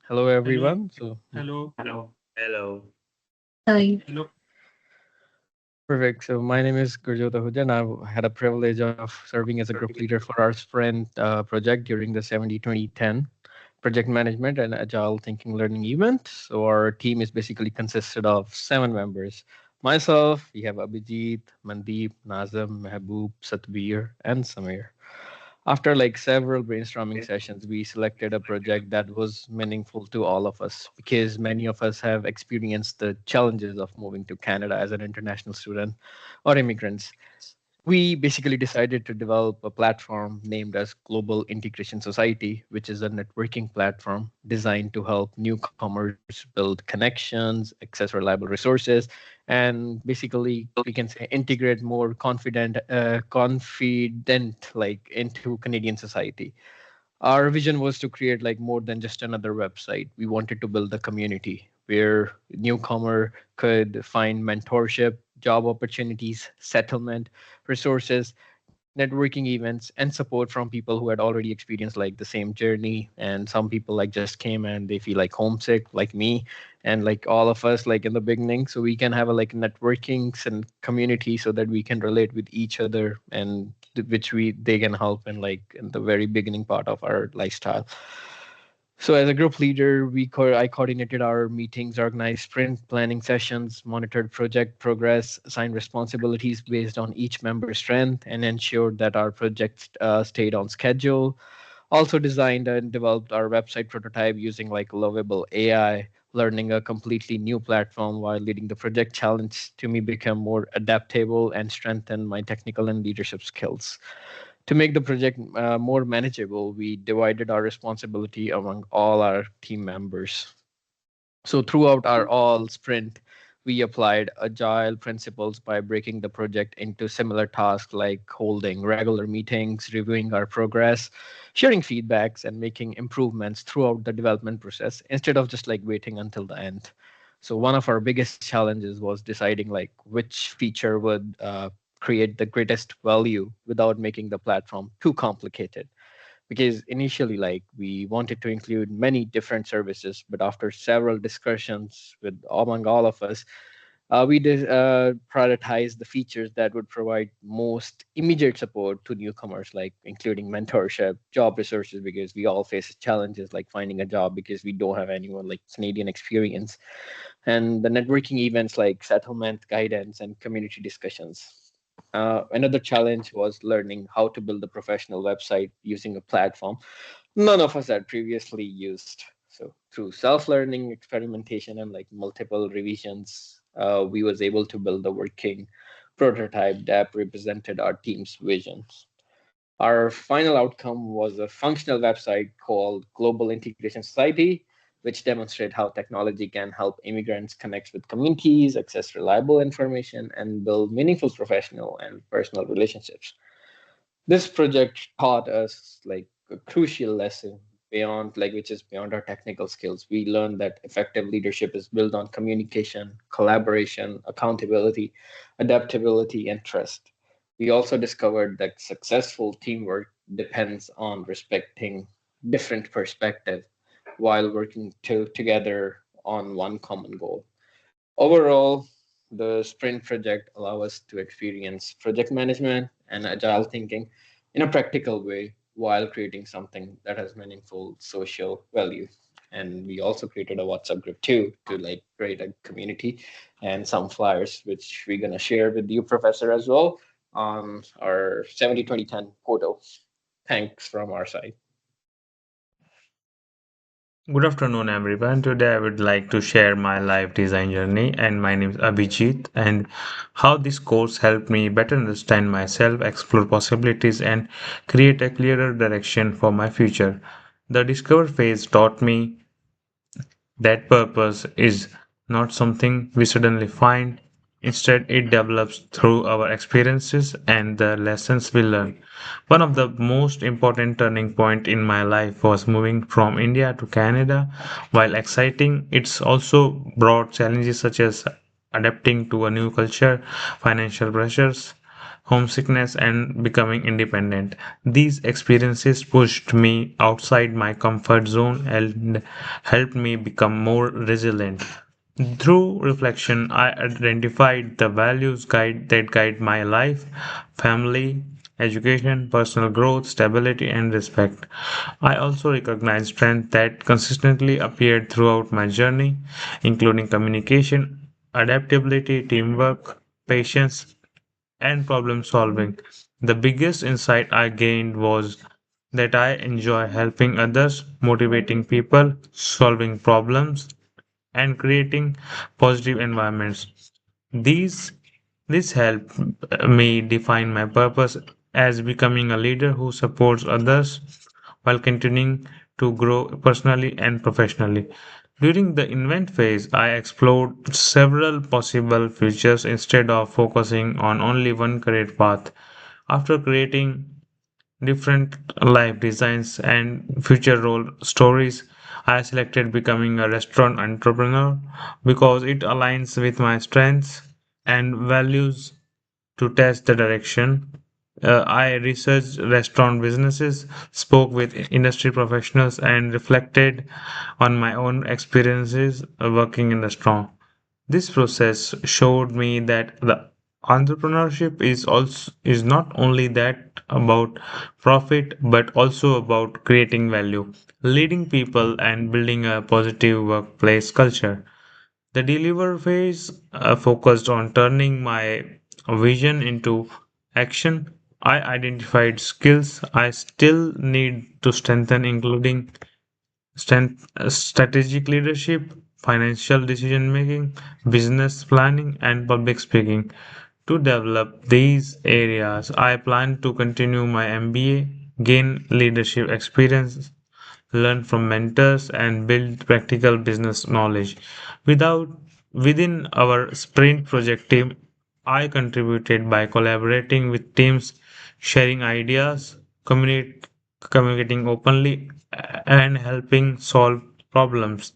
Hello, Hello, everyone. So, hello, Hello. Hi. hello. perfect. So, my name is Gurjot Ahuja, and I've had a privilege of serving as a group leader for our Sprint project during the 70-20-10 project management and agile thinking learning event. So, our team is basically consisted of 7 members. Myself, we have Abhijit, Mandeep, Nazam, Mehboob, Satbir, and Samir. After like several brainstorming sessions, we selected a project that was meaningful to all of us because many of us have experienced the challenges of moving to Canada as an international student or immigrants. We basically decided to develop a platform named as Global Integration Society, which is a networking platform designed to help newcomers build connections, access reliable resources, and basically we can say integrate more confident like into Canadian society. Our vision was to create like more than just another website. We wanted to build a community where newcomer could find mentorship, job opportunities, settlement, resources, networking events, and support from people who had already experienced like the same journey. And some people like just came and they feel like homesick, like me, and like all of us like in the beginning. So we can have a like networkings and community so that we can relate with each other and which we they can help in like in the very beginning part of our lifestyle. So as a group leader, I coordinated our meetings, organized sprint planning sessions, monitored project progress, assigned responsibilities based on each member's strength, and ensured that our project stayed on schedule. Also designed and developed our website prototype using like lovable AI, learning a completely new platform while leading the project challenge to me become more adaptable and strengthen my technical and leadership skills. To make the project more manageable, we divided our responsibility among all our team members. So throughout our all sprint, we applied agile principles by breaking the project into similar tasks like holding regular meetings, reviewing our progress, sharing feedbacks, and making improvements throughout the development process instead of just like waiting until the end. So one of our biggest challenges was deciding like which feature would create the greatest value without making the platform too complicated, because initially like we wanted to include many different services, but after several discussions with among all of us, we prioritized the features that would provide most immediate support to newcomers, like including mentorship, job resources, because we all face challenges like finding a job because we don't have anyone like Canadian experience, and the networking events like settlement guidance and community discussions. Another challenge was learning how to build a professional website using a platform none of us had previously used. So through self-learning, experimentation, and like multiple revisions, we was able to build a working prototype that represented our team's visions. Our final outcome was a functional website called Global Integration Society, which demonstrated how technology can help immigrants connect with communities, access reliable information, and build meaningful professional and personal relationships. This project taught us like a crucial lesson beyond like which is beyond our technical skills. We learned that effective leadership is built on communication, collaboration, accountability, adaptability, and trust. We also discovered that successful teamwork depends on respecting different perspectives while working together on one common goal. Overall, the sprint project allow us to experience project management and agile thinking in a practical way while creating something that has meaningful social value. And we also created a WhatsApp group too to like create a community and some flyers, which we're gonna share with you, Professor, as well on our 70-20-10 portal. Thanks from our side. Good afternoon, everyone. Today, I would like to share my life design journey, and my name is Abhijit, and how this course helped me better understand myself, explore possibilities, and create a clearer direction for my future. The discover phase taught me that purpose is not something we suddenly find. Instead, it develops through our experiences and the lessons we learn. One of the most important turning point in my life was moving from India to Canada. While exciting, it's also brought challenges such as adapting to a new culture, financial pressures, homesickness, and becoming independent. These experiences pushed me outside my comfort zone and helped me become more resilient. Through reflection, I identified the values that guide my life: family, education, personal growth, stability, and respect. I also recognized strength that consistently appeared throughout my journey, including communication, adaptability, teamwork, patience, and problem solving. The biggest insight I gained was that I enjoy helping others, motivating people, solving problems, and creating positive environments. These this helped me define my purpose as becoming a leader who supports others while continuing to grow personally and professionally. During the invent phase, I explored several possible futures instead of focusing on only one career path. After creating different life designs and future role stories, I selected becoming a restaurant entrepreneur because it aligns with my strengths and values. To test the direction, I researched restaurant businesses, spoke with industry professionals, and reflected on my own experiences working in restaurant. This process showed me that the entrepreneurship is not only that about profit but also about creating value, leading people, and building a positive workplace culture. The deliver phase focused on turning my vision into action. I identified skills I still need to strengthen, including strategic leadership, financial decision making, business planning, and public speaking. To develop these areas, I plan to continue my MBA, gain leadership experience, learn from mentors, and build practical business knowledge. Without Within our sprint project team, I contributed by collaborating with teams, sharing ideas, communicating openly, and helping solve problems.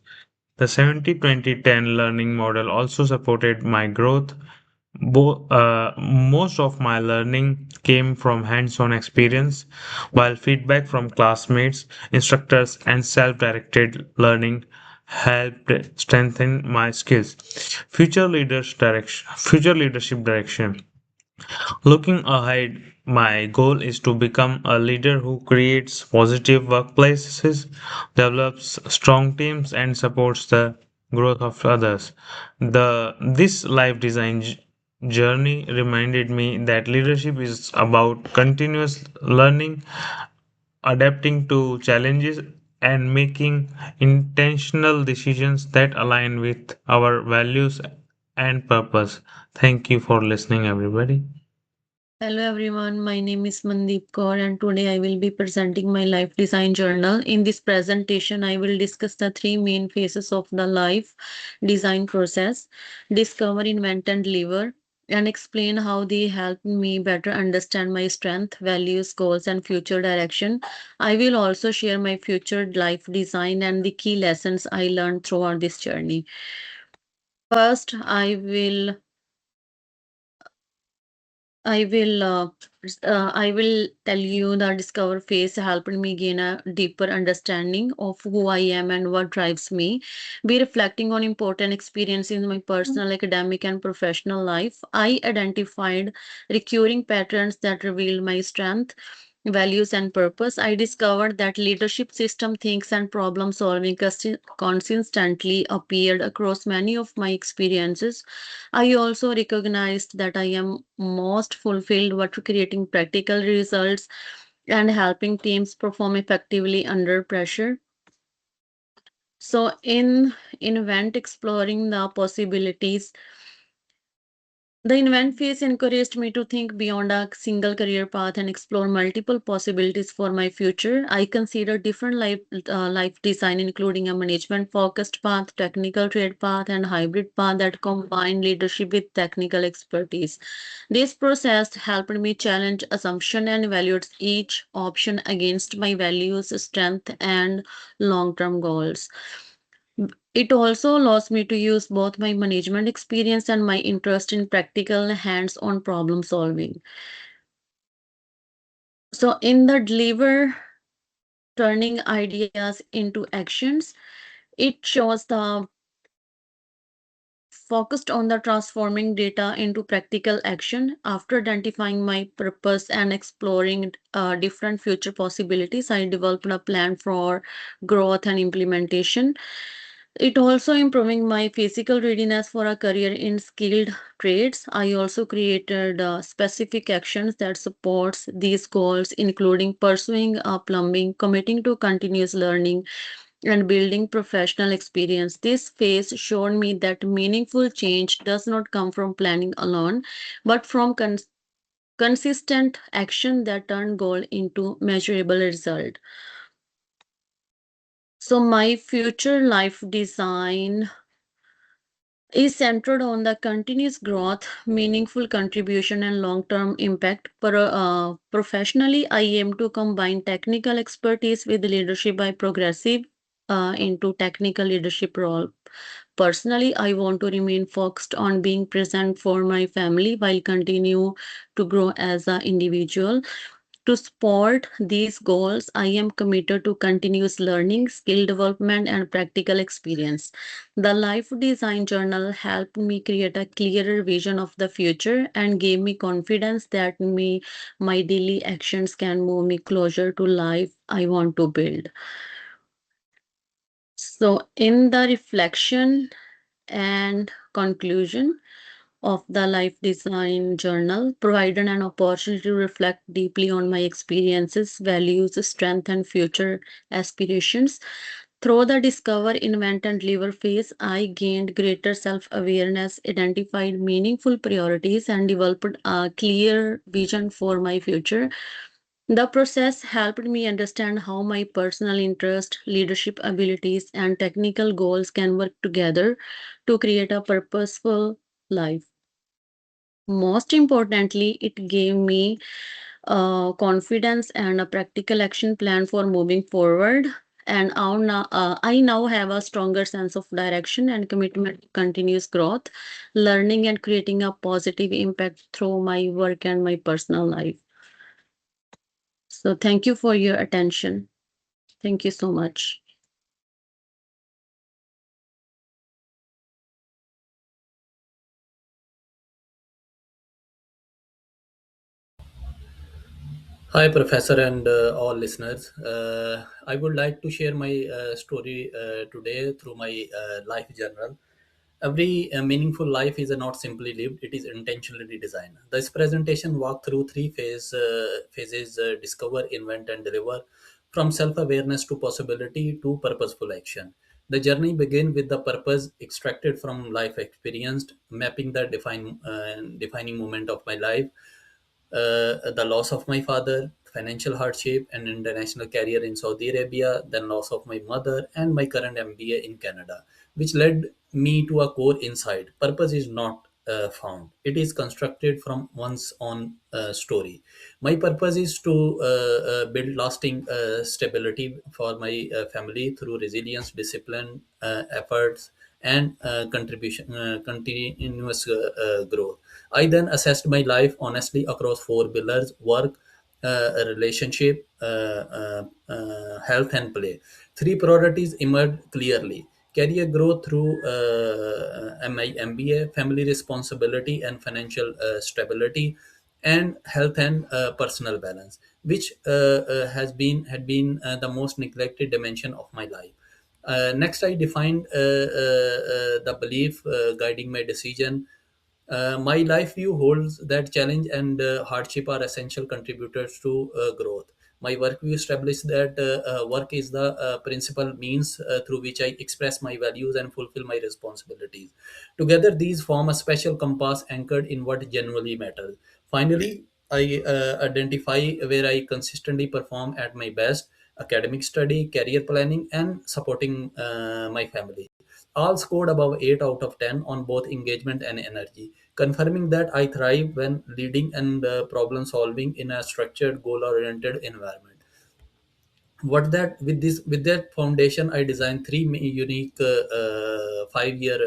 The 70-20-10 learning model also supported my growth. Most of my learning came from hands on experience, while feedback from classmates, instructors, and self directed learning helped strengthen my skills. Future leadership direction. Looking ahead, my goal is to become a leader who creates positive workplaces, develops strong teams, and supports the growth of others. This life design journey reminded me that leadership is about continuous learning, adapting to challenges, and making intentional decisions that align with our values and purpose. Thank you for listening, everybody. Hello everyone, my name is Mandeep Kaur and today I will be presenting my life design journal. In this presentation, I will discuss the three main phases of the life design process: discover, invent, and deliver, and explain how they help me better understand my strength, values, goals, and future direction. I will also share my future life design and the key lessons I learned throughout this journey. First, I will tell you the discover phase helped me gain a deeper understanding of who I am and what drives me. Be reflecting on important experiences in my personal, academic, and professional life. I identified recurring patterns that revealed my strength, values, and purpose. I discovered that leadership system thinks and problem solving consistently appeared across many of my experiences. I also recognized that I am most fulfilled when creating practical results and helping teams perform effectively under pressure. So, in Invent Exploring the Possibilities, the invent phase encouraged me to think beyond a single career path and explore multiple possibilities for my future. I considered different life design, including a management focused path, technical trade path, and hybrid path that combine leadership with technical expertise. This process helped me challenge assumption and evaluate each option against my values, strength, and long term goals. It also allows me to use both my management experience and my interest in practical hands on problem solving. So, in the deliver turning ideas into actions, it shows the focused on the transforming data into practical action. After identifying my purpose and exploring different future possibilities, I developed a plan for growth and implementation. It also improving my physical readiness for a career in skilled trades. I also created specific actions that supports these goals, including pursuing plumbing, committing to continuous learning, and building professional experience. This phase showed me that meaningful change does not come from planning alone, but from consistent action that turn goal into measurable result. So my future life design is centered on the continuous growth, meaningful contribution, and long term impact. Professionally, I aim to combine technical expertise with leadership by progressive into technical leadership role. Personally, I want to remain focused on being present for my family while continue to grow as an individual. To support these goals, I am committed to continuous learning, skill development, and practical experience. The Life Design Journal helped me create a clearer vision of the future and gave me confidence that my daily actions can move me closer to life I want to build. So, in the reflection and conclusion of the Life Design Journal, provided an opportunity to reflect deeply on my experiences, values, strength, and future aspirations. Through the discover, invent, and deliver phase, I gained greater self awareness, identified meaningful priorities, and developed a clear vision for my future. The process helped me understand how my personal interest, leadership abilities, and technical goals can work together to create a purposeful life. Most importantly, it gave me confidence and a practical action plan for moving forward. And I now have a stronger sense of direction and commitment to continuous growth, learning, and creating a positive impact through my work and my personal life. So, thank you for your attention. Thank you so much. Hi, Professor, and all listeners. I would like to share my story today through my life journal. Every meaningful life is not simply lived, it is intentionally designed. This presentation walk through phases discover, invent, and deliver, from self awareness to possibility to purposeful action. The journey begins with the purpose extracted from life experienced, mapping the defining moment of my life, the loss of my father, financial hardship, and international career in Saudi Arabia, then loss of my mother, and my current MBA in Canada, which led me to a core insight. Purpose is not found, it is constructed from one's own story. My purpose is to build lasting stability for my family through resilience, discipline, efforts, and continuous growth. I then assessed my life honestly across four pillars: work, a relationship, health, and play. Three priorities emerged clearly: career growth through my MBA, family responsibility and financial stability, and health and personal balance, which had been the most neglected dimension of my life. Next, I defined the belief guiding my decision. My life view holds that challenge and hardship are essential contributors to growth. My work view establishes that work is the principal means through which I express my values and fulfill my responsibilities. Together, these form a special compass anchored in what genuinely matters. Finally, I identify where I consistently perform at my best: academic study, career planning, and supporting my family. All scored above 8 out of 10 on both engagement and energy, confirming that I thrive when leading and problem solving in a structured, goal oriented environment. what that with that foundation, I designed three unique 5-year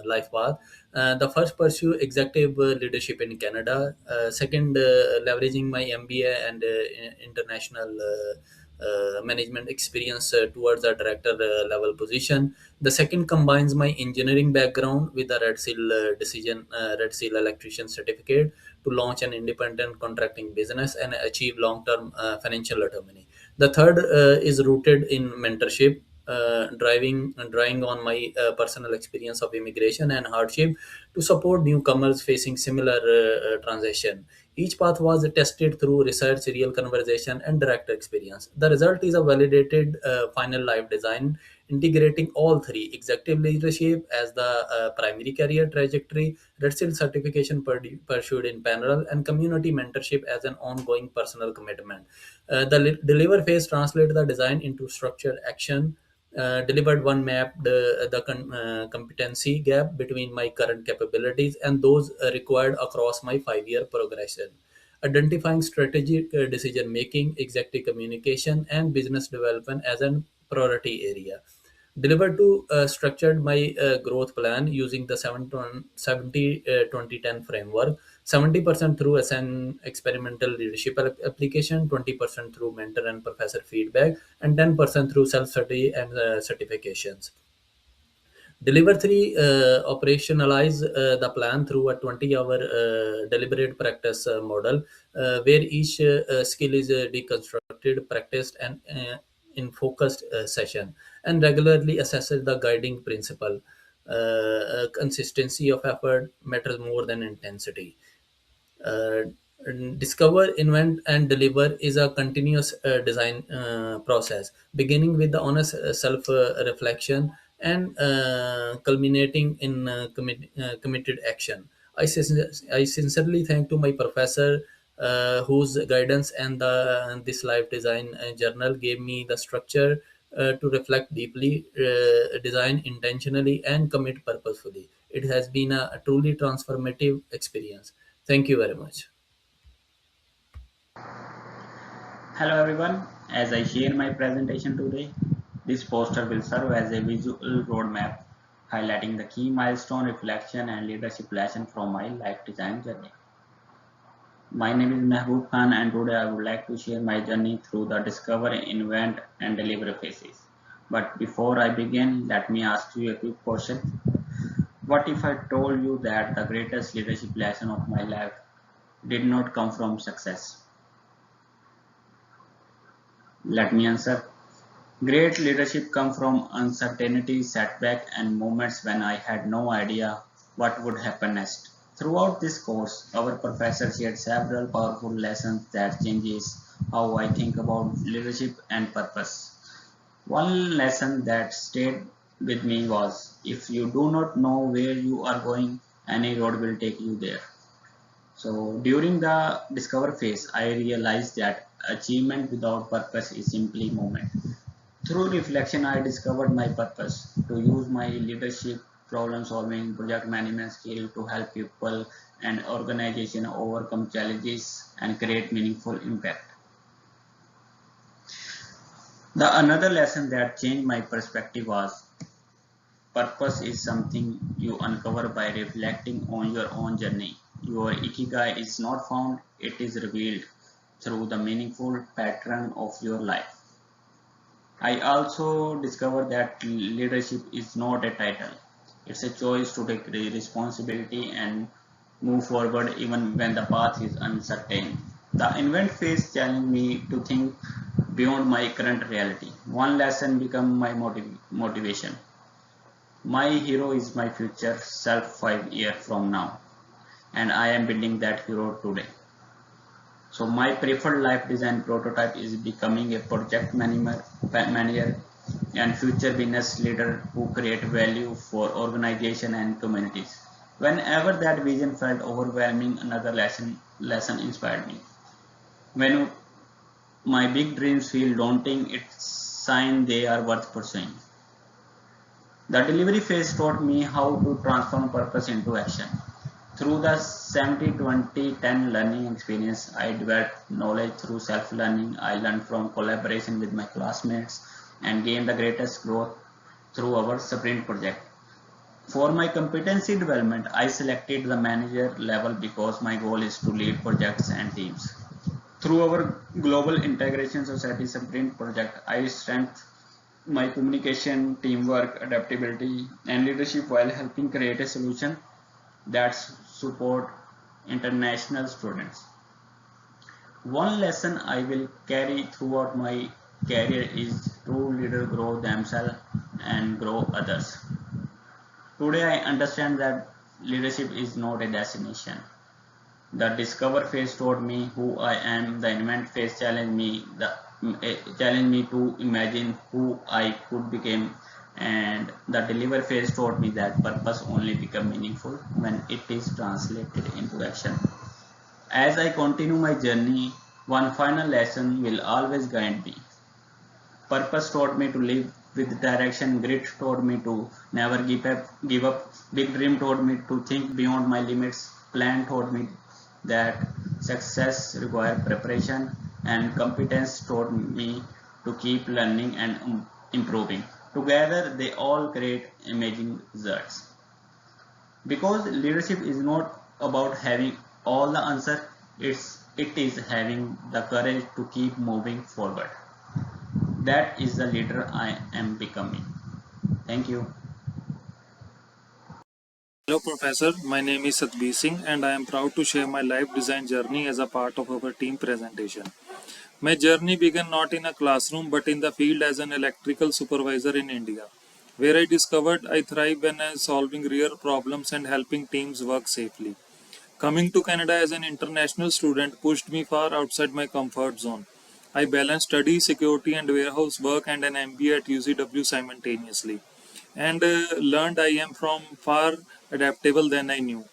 life path. The first, pursue executive leadership in Canada. Second, leveraging my MBA and international management experience towards a director level position. The second combines my engineering background with a Red Seal electrician certificate to launch an independent contracting business and achieve long-term financial autonomy. The third is rooted in mentorship, drawing on my personal experience of immigration and hardship to support newcomers facing similar transition. Each path was tested through research, real conversation, and direct experience. The result is a validated final life design integrating all three: executive leadership as the primary career trajectory, Red Seal certification pursued in parallel, and community mentorship as an ongoing personal commitment. The deliver phase translate the design into structured action. Delivered one map the competency gap between my current capabilities and those required across my 5-year progression, identifying strategic decision making, executive communication, and business development as a priority area. Delivered to structured my growth plan using the 70 2010 framework: 70% through an experimental leadership application, 20% through mentor and professor feedback, and 10% through self study and certifications. Deliver 3, operationalize the plan through a 20-hour deliberate practice model where each skill is deconstructed, practiced, and in focused session, and regularly assesses the guiding principle. Consistency of effort matters more than intensity. uh, Discover, invent, and deliver is a continuous design process, beginning with the honest self reflection and culminating in committed action. I sincerely thank to my professor whose guidance and this life design journal gave me the structure to reflect deeply, design intentionally, and commit purposefully. It has been a truly transformative experience. Thank you very much. Hello everyone, as I share my presentation today, this poster will serve as a visual roadmap highlighting the key milestone, reflection, and leadership lesson from my life design journey. My name is Mehboob Khan, and today I would like to share my journey through the discover, invent, and deliver phases. But before I begin, let me ask you a quick question. What if I told you that the greatest leadership lesson of my life did not come from success? Let me answer. Great leadership comes from uncertainty, setback, and moments when I had no idea what would happen next. Throughout this course, our professor shared several powerful lessons that changes how I think about leadership and purpose. One lesson that stayed with me was if you do not know where you are going, any road will take you there. So during the discover phase, I realized that achievement without purpose is simply movement. Through reflection, I discovered my purpose to use my leadership, problem solving, project management skill to help people and organization overcome challenges and create meaningful impact. The another lesson that changed my perspective was purpose is something you uncover by reflecting on your own journey. Your ikigai is not found, it is revealed through the meaningful pattern of your life. I also discovered that leadership is not a title. It's a choice to take responsibility and move forward even when the path is uncertain. The invent phase challenged me to think beyond my current reality. One lesson became my motivation. My hero is my future self 5 years from now, and I am building that hero today. So my preferred life design prototype is becoming a project manager and future business leader who create value for organization and communities. Whenever that vision felt overwhelming, another lesson inspired me. When my big dreams feel daunting, it's sign they are worth pursuing. The delivery phase taught me how to transform purpose into action. Through the 70-20-10 learning experience, I developed knowledge through self-learning. I learned from collaboration with my classmates and gained the greatest growth through our sprint project. For my competency development, I selected the manager level because my goal is to lead projects and teams. Through our Global Integration Society Sprint project, I strengthened my communication, teamwork, adaptability, and leadership while helping create a solution that support international students. One lesson I will carry throughout my career is true leaders grow themselves and grow others. Today I understand that leadership is not a destination. The discover phase taught me who I am. The invent phase challenged me to imagine who I could become, and the deliver phase taught me that purpose only become meaningful when it is translated into action. As I continue my journey, one final lesson will always guide me. Purpose taught me to live with direction. Grit taught me to never give up. Big dream taught me to think beyond my limits. Plan taught me that success requires preparation, and competence taught me to keep learning and improving. Together, they all create amazing results. Because leadership is not about having all the answer, it is having the courage to keep moving forward. That is the leader I am becoming. Thank you. Hello, Professor. My name is Satbir Singh, and I am proud to share my life design journey as a part of our team presentation. My journey began not in a classroom but in the field as an electrical supervisor in India, where I discovered I thrive when I am solving real problems and helping teams work safely. Coming to Canada as an international student pushed me far outside my comfort zone. I balanced study, security, and warehouse work and an MBA at UCW simultaneously, and learned I am from far adaptable than I knew.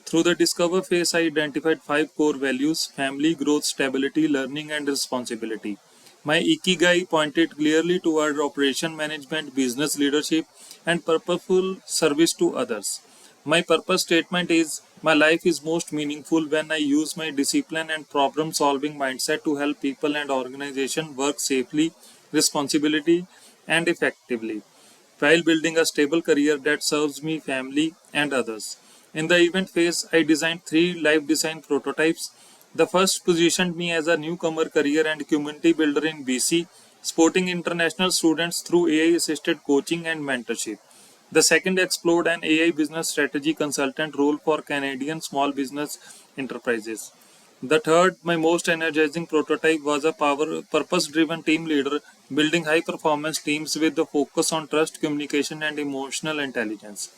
Through the discover phase, I identified five core values: family, growth, stability, learning, and responsibility. My ikigai pointed clearly toward operation management, business leadership, and purposeful service to others. My purpose statement is: my life is most meaningful when I use my discipline and problem solving mindset to help people and organizations work safely, responsibility, and effectively, while building a stable career that serves me, family, and others. In the event phase, I designed three live design prototypes. The first positioned me as a newcomer career and community builder in BC, supporting international students through AI assisted coaching and mentorship. The second explored an AI business strategy consultant role for Canadian small business enterprises. The third, my most energizing prototype, was a purpose driven team leader, building high performance teams with the focus on trust, communication, and emotional intelligence.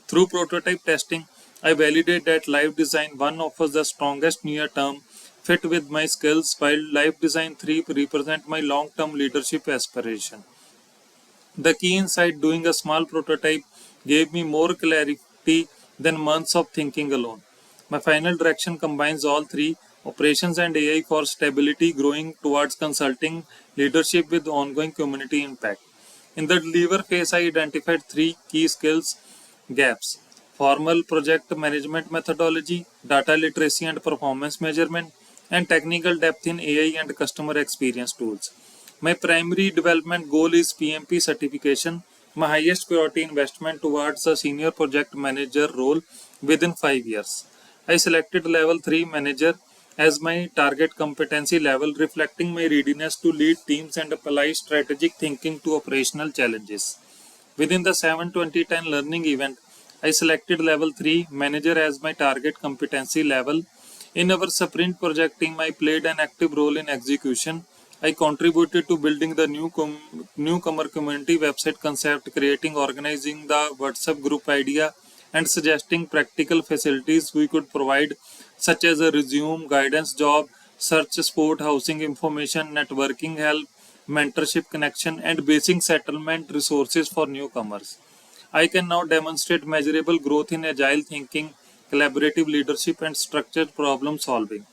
Through prototype testing, I validated that Live Design 1 offers the strongest near term fit with my skills, while Live Design 3 represent my long term leadership aspiration. The key insight: doing a small prototype gave me more clarity than months of thinking alone. My final direction combines all three: operations and AI for stability, growing towards consulting leadership with ongoing community impact. In the deliver phase, I identified three key skills gaps: formal project management methodology, data literacy and performance measurement, and technical depth in AI and customer experience tools. My primary development goal is PMP certification, my highest priority investment towards a senior project manager role within 5 years. I selected level 3 manager as my target competency level, reflecting my readiness to lead teams and apply strategic thinking to operational challenges. Within the 7-20-10 learning event, I selected level 3 manager as my target competency level. In our sprint project team, I played an active role in execution. I contributed to building the newcomer community website concept, creating, organizing the WhatsApp group idea, and suggesting practical facilities we could provide, such as a resume, guidance job, search sport, housing information, networking help, mentorship connection, and basic settlement resources for newcomers. I can now demonstrate measurable growth in agile thinking, collaborative leadership, and structured problem solving.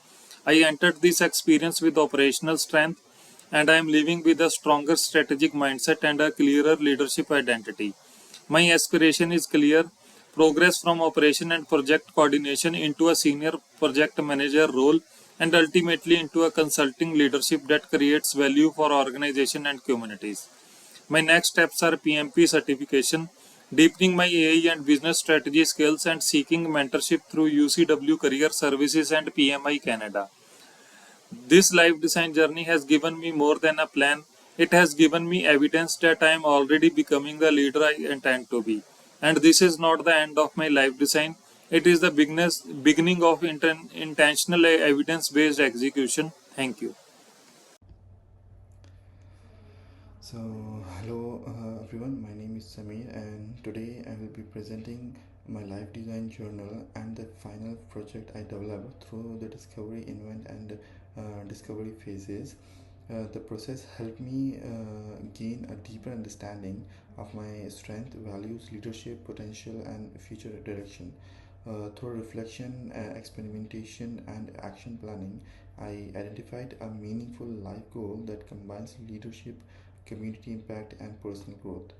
I entered this experience with operational strength, and I am leaving with a stronger strategic mindset and a clearer leadership identity. My aspiration is clear: progress from operation and project coordination into a senior project manager role, and ultimately into a consulting leadership that creates value for organization and communities. My next steps are PMP certification, deepening my AI and business strategy skills, and seeking mentorship through UCW Career Services and PMI Canada. This life design journey has given me more than a plan. It has given me evidence that I am already becoming the leader I intend to be. And this is not the end of my life design. It is the beginning of intentional evidence based execution. Thank you. So, hello everyone, my name is Samir, and today I will be presenting my life design journal and the final project I developed through the discovery, invent, and discovery phases. The process helped me gain a deeper understanding of my strength, values, leadership, potential, and future direction. Through reflection, experimentation, and action planning, I identified a meaningful life goal that combines leadership, community impact, and personal growth.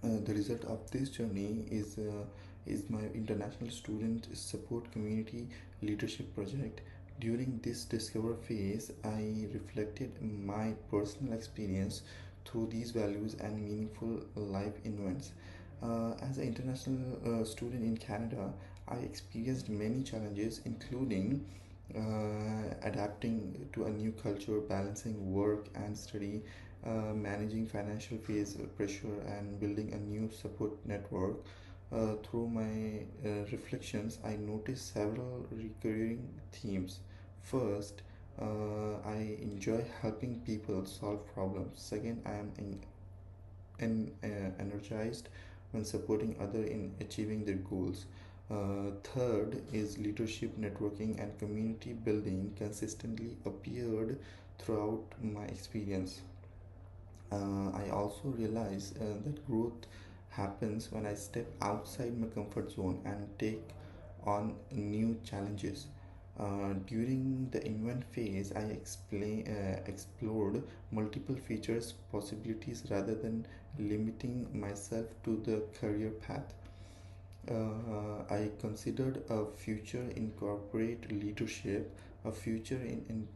The result of this journey is my international student support community leadership project. During this discover phase, I reflected my personal experience through these values and meaningful life events. As an international student in Canada, I experienced many challenges, including adapting to a new culture, balancing work and study, managing financial phase pressure, and building a new support network. Through my reflections, I noticed several recurring themes. First, I enjoy helping people solve problems. Second, I am energized when supporting others in achieving their goals. Third is leadership, networking, and community building consistently appeared throughout my experience. I also realize that growth happens when I step outside my comfort zone and take on new challenges. During the invent phase, I explored multiple features, possibilities rather than limiting myself to the career path. I considered a future in corporate leadership, a future in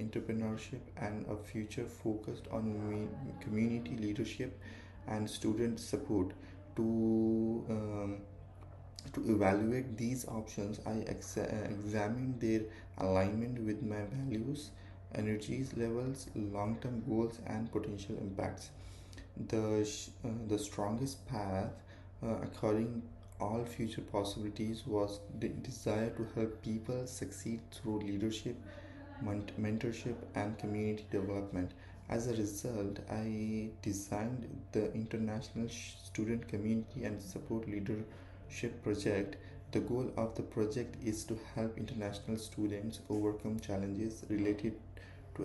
entrepreneurship, and a future focused on community leadership and student support. To to evaluate these options, I examined their alignment with my values, energies levels, long-term goals, and potential impacts. The strongest path, according all future possibilities, was the desire to help people succeed through leadership, mentorship, and community development. As a result, I designed the International Student Community and Support Leadership Project. The goal of the project is to help international students overcome challenges related to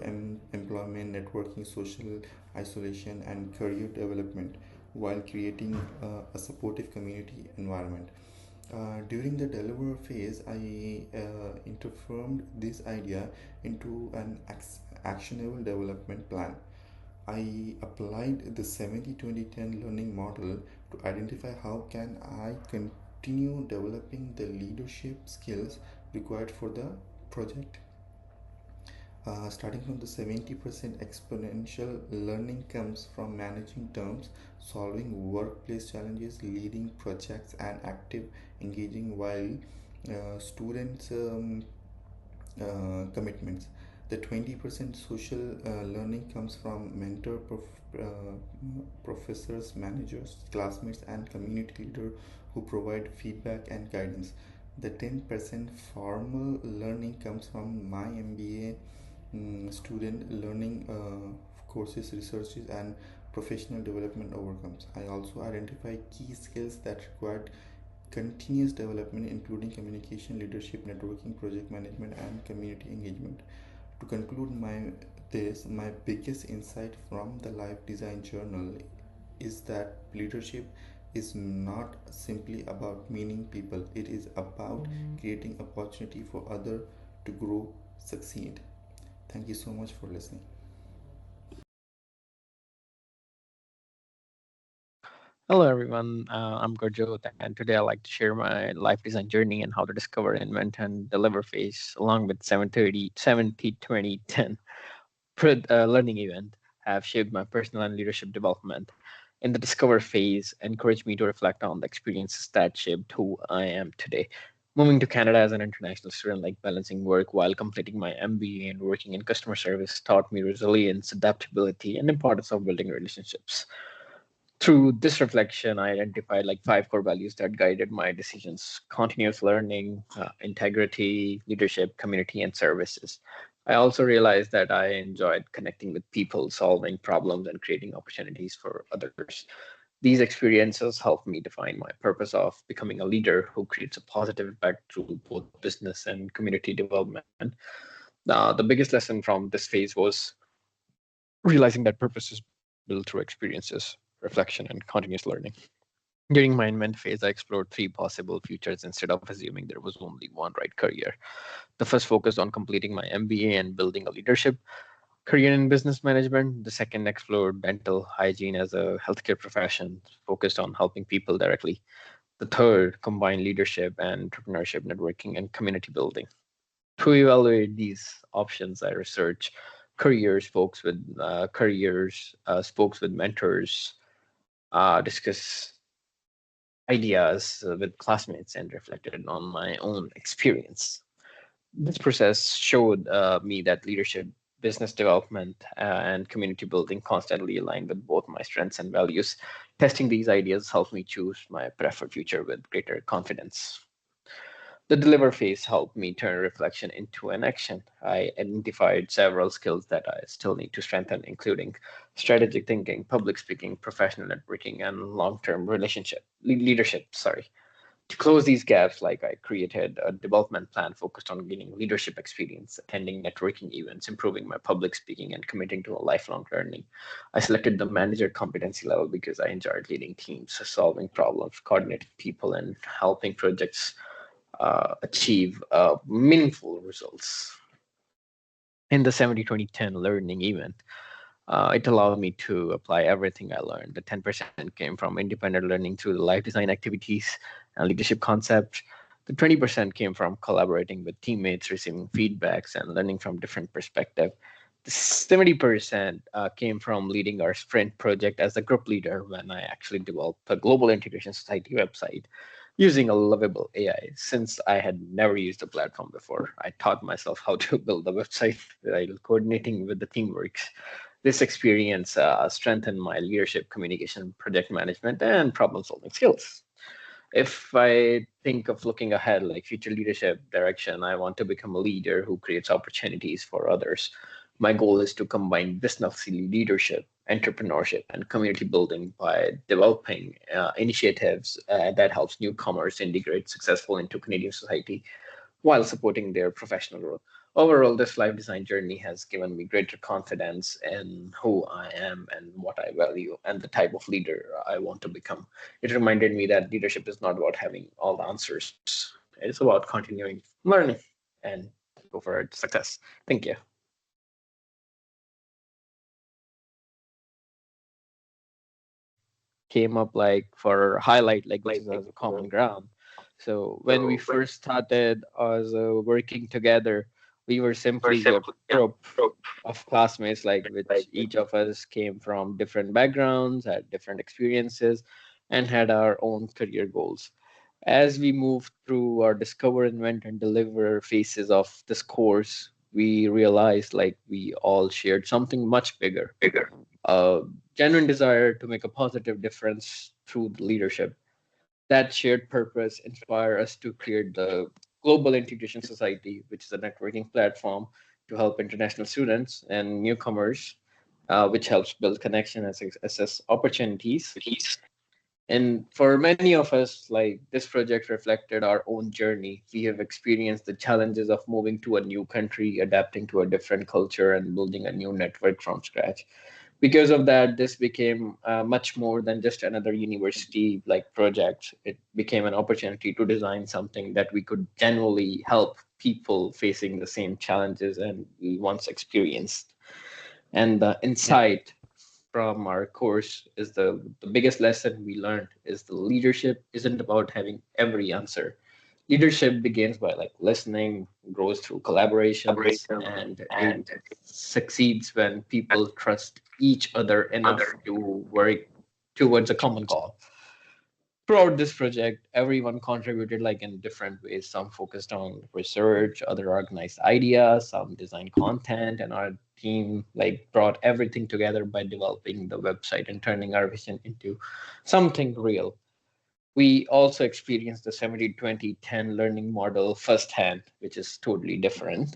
employment, networking, social isolation, and career development while creating a supportive community environment. During the deliver phase, I interformed this idea into an actionable development plan. I applied the 70-20-10 learning model to identify how can I continue developing the leadership skills required for the project. Starting from the 70% exponential learning comes from managing terms, solving workplace challenges, leading projects, and active engaging while students commitments. The 20% social learning comes from professors, managers, classmates, and community leader who provide feedback and guidance. The 10% formal learning comes from my MBA student learning courses, researches, and professional development overcomes. I also identify key skills that required continuous development, including communication, leadership, networking, project management, and community engagement. To conclude my biggest insight from the life design journal is that leadership is not simply about meaning people. It is about creating opportunity for others to grow, succeed. Thank you so much for listening. Hello, everyone. I'm Gurjot, and today I'd like to share my life design journey and how to discover, invent, and deliver phase, along with 730, 70, 20, 10 learning event, have shaped my personal and leadership development. In the discover phase, encouraged me to reflect on the experiences that shaped who I am today. Moving to Canada as an international student, like balancing work while completing my MBA and working in customer service, taught me resilience, adaptability, and importance of building relationships. Through this reflection, I identified like five core values that guided my decisions: continuous learning, integrity, leadership, community, and services. I also realized that I enjoyed connecting with people, solving problems, and creating opportunities for others. These experiences helped me define my purpose of becoming a leader who creates a positive impact through both business and community development. The biggest lesson from this phase was realizing that purpose is built through experiences, reflection, and continuous learning. During my invent phase, I explored three possible futures instead of assuming there was only one right career. The first focused on completing my MBA and building a leadership career in business management. The second explored dental hygiene as a healthcare profession, focused on helping people directly. The third combined leadership and entrepreneurship, networking, and community building. To evaluate these options, I research careers spokes with mentors, discuss ideas with classmates, and reflected on my own experience. This process showed me that leadership, business development, and community building constantly aligned with both my strengths and values. Testing these ideas helped me choose my preferred future with greater confidence. The deliver phase helped me turn reflection into an action. I identified several skills that I still need to strengthen, including strategic thinking, public speaking, professional networking, and long-term leadership. Sorry. To close these gaps, like I created a development plan focused on gaining leadership experience, attending networking events, improving my public speaking, and committing to a lifelong learning. I selected the manager competency level because I enjoyed leading teams, solving problems, coordinating people, and helping projects achieve meaningful results. In the 70-20-10 learning event, it allowed me to apply everything I learned. The 10% came from independent learning through the life design activities and leadership concepts. The 20% came from collaborating with teammates, receiving feedbacks, and learning from different perspectives. The 70% came from leading our sprint project as a group leader when I actually developed a global integration society website using a lovable AI. Since I had never used the platform before, I taught myself how to build a website while coordinating with the teamwork. This experience strengthened my leadership, communication, project management, and problem solving skills. If I think of looking ahead, like future leadership direction, I want to become a leader who creates opportunities for others. My goal is to combine business leadership, entrepreneurship, and community building by developing initiatives that helps newcomers integrate successful into Canadian society while supporting their professional growth. Overall, this life design journey has given me greater confidence in who I am and what I value and the type of leader I want to become. It reminded me that leadership is not about having all the answers, it's about continuing learning and go for success. Thank you. Came up like for highlight like glitches as a common ground. So when we first started as working together, we were simply a group of classmates, like which each of us came from different backgrounds, had different experiences, and had our own career goals. As we moved through our discover, invent, and deliver phases of this course, we realized like we all shared something much bigger, a genuine desire to make a positive difference through the leadership. That shared purpose inspired us to create the Global Integration Society, which is a networking platform to help international students and newcomers, which helps build connection and assess opportunities. And for many of us, like this project reflected our own journey. We have experienced the challenges of moving to a new country, adapting to a different culture, and building a new network from scratch. Because of that, this became much more than just another university like project. It became an opportunity to design something that we could genuinely help people facing the same challenges and we once experienced. And the insight from our course is the biggest lesson we learned is the leadership isn't about having every answer. Leadership begins by like listening, grows through collaborations, and it succeeds when people trust each other enough to work towards a common goal. Throughout this project, everyone contributed like in different ways. Some focused on research, other organized ideas, some designed content, and our team like brought everything together by developing the website and turning our vision into something real. We also experienced the 70-20-10 learning model firsthand, which is totally different.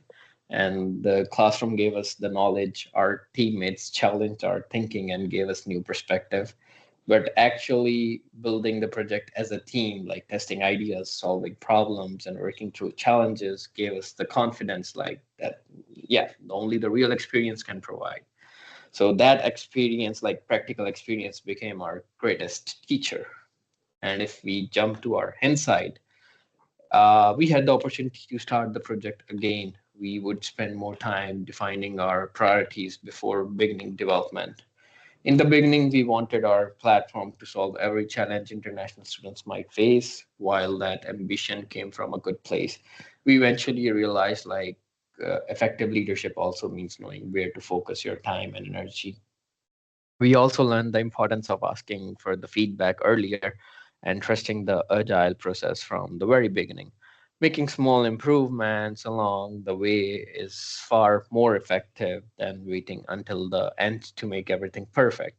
And the classroom gave us the knowledge, our teammates challenged our thinking and gave us new perspective. But actually building the project as a team, like testing ideas, solving problems, and working through challenges, gave us the confidence like that, yeah, only the real experience can provide. So that experience, like practical experience, became our greatest teacher. And if we jump to our hindsight, we had the opportunity to start the project again. We would spend more time defining our priorities before beginning development. In the beginning, we wanted our platform to solve every challenge international students might face. While that ambition came from a good place, we eventually realized effective leadership also means knowing where to focus your time and energy. We also learned the importance of asking for the feedback earlier and trusting the agile process from the very beginning. Making small improvements along the way is far more effective than waiting until the end to make everything perfect.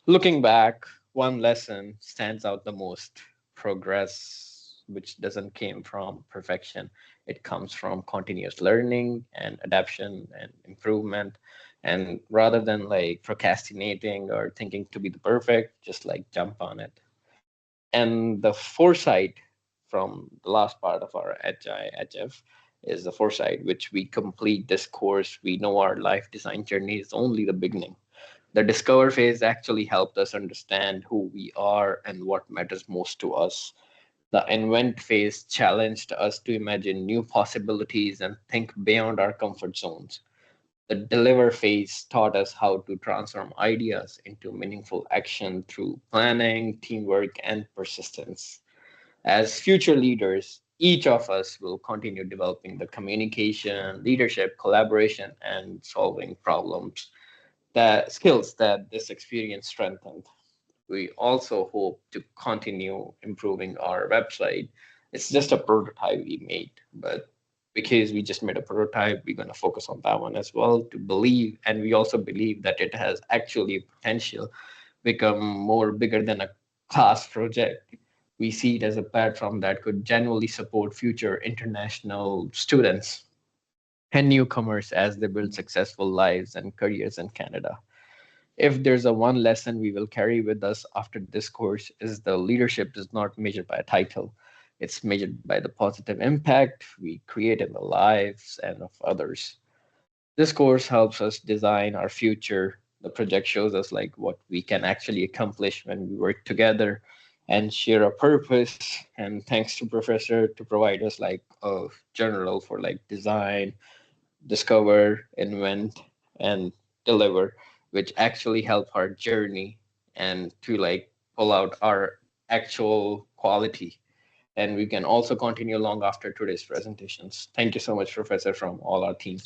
Looking back, one lesson stands out the most: progress, which doesn't came from perfection. It comes from continuous learning and adaptation and improvement. And rather than like procrastinating or thinking to be the perfect, just like jump on it. And the foresight from the last part of our HF is the foresight, which we complete this course. We know our life design journey is only the beginning. The discover phase actually helped us understand who we are and what matters most to us. The invent phase challenged us to imagine new possibilities and think beyond our comfort zones. The deliver phase taught us how to transform ideas into meaningful action through planning, teamwork, and persistence. As future leaders, each of us will continue developing the communication, leadership, collaboration, and solving problems, the skills that this experience strengthened. We also hope to continue improving our website. It's just a prototype we made, but because we just made a prototype, we're going to focus on that one as well to believe. And we also believe that it has actually potential become more bigger than a class project. We see it as a platform that could genuinely support future international students and newcomers as they build successful lives and careers in Canada. If there's a one lesson we will carry with us after this course is the leadership is not measured by a title. It's measured by the positive impact we create in the lives and of others. This course helps us design our future. The project shows us like what we can actually accomplish when we work together and share a purpose. And thanks to professor to provide us like a journal for like design, discover, invent, and deliver, which actually help our journey and to like pull out our actual quality. And we can also continue long after today's presentations. Thank you so much, Professor, from all our team.